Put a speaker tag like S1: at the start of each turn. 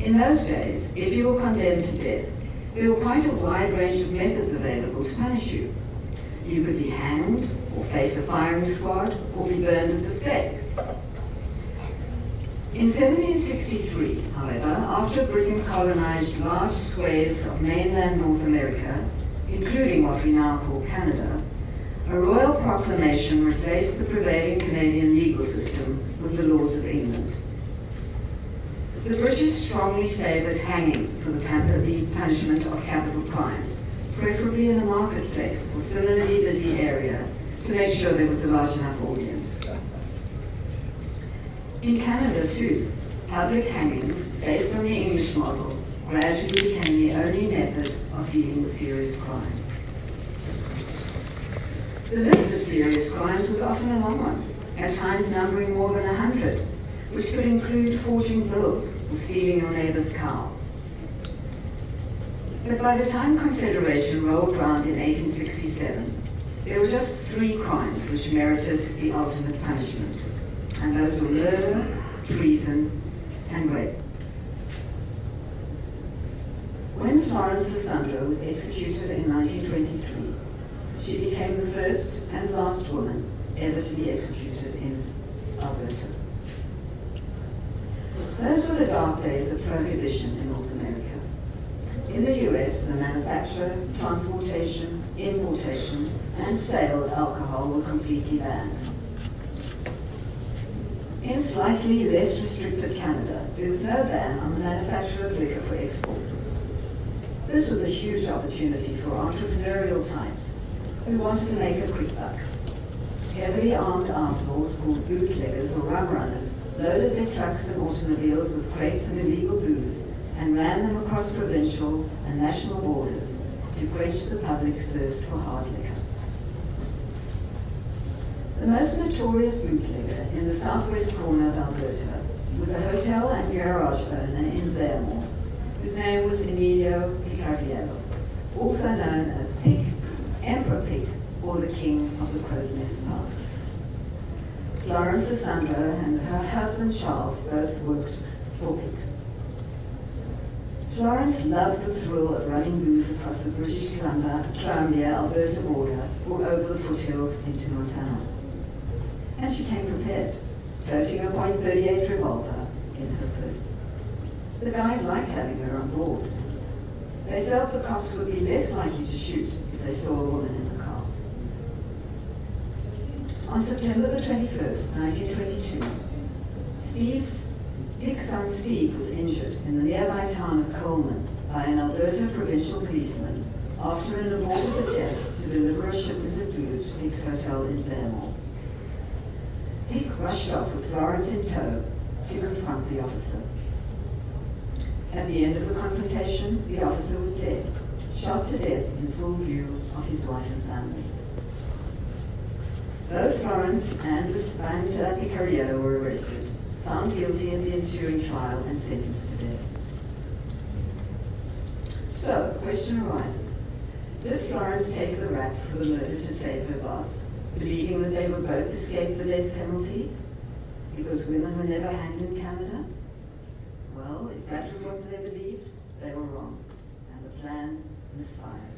S1: In those days, if you were condemned to death, there were quite a wide range of methods available to punish you. You could be hanged, or face a firing squad, or be burned at the stake. In 1763, however, after Britain colonized large swathes of mainland North America, including what we now call Canada, a royal proclamation replaced the prevailing Canadian legal system with the laws of England. The British strongly favoured hanging for the punishment of capital crimes, preferably in a marketplace or similarly busy area, to make sure there was a large enough audience. In Canada, too, public hangings, based on the English model, gradually became the only method of dealing with serious crimes. The list of serious crimes was often a long one, at times numbering more than 100, which could include forging bills or stealing your neighbor's cow. But by the time Confederation rolled round in 1867, there were just 3 crimes which merited the ultimate punishment, and those were murder, treason, and rape. When Florence Lysander was executed in 1923, she became the first and last woman ever to be executed in Alberta. Those were the dark days of prohibition in North America. In the US, the manufacture, transportation, importation, and sale of alcohol were completely banned. In slightly less restricted Canada, there was no ban on the manufacture of liquor for export. This was a huge opportunity for entrepreneurial types who wanted to make a quick buck. Heavily armed outlaws called bootleggers or rum runners loaded their trucks and automobiles with crates of illegal booze and ran them across provincial and national borders to quench the public's thirst for hard liquor. The most notorious bootlegger in the southwest corner of Alberta was a hotel and garage owner in Vermont, whose name was Emilio Picariello, also known as Pic, Emperor Pic, or the King of the Crow's Nest Pass. Florence Lysander and her husband Charles both worked for Pic. Florence loved the thrill of running booze across the British Columbia-Alberta border or over the foothills into Montana. And she came prepared, toting a .38 revolver in her purse. The guys liked having her on board. They felt the cops would be less likely to shoot if they saw a woman in the car. On September the 21st, 1922, Pic's son Steve was injured in the nearby town of Coleman by an Alberta provincial policeman after an aborted attempt to deliver a shipment of booze to Pic's hotel in Vermont. Pic rushed off with Florence in tow to confront the officer. At the end of the confrontation, the officer was dead, shot to death in full view of his wife and family. Both Florence and Picariello were arrested, found guilty in the ensuing trial, and sentenced to death. So, the question arises, did Florence take the rap for the murder to save her boss, believing that they would both escape the death penalty because women were never hanged in Canada? Well, if that was what they believed, they were wrong, and the plan misfired.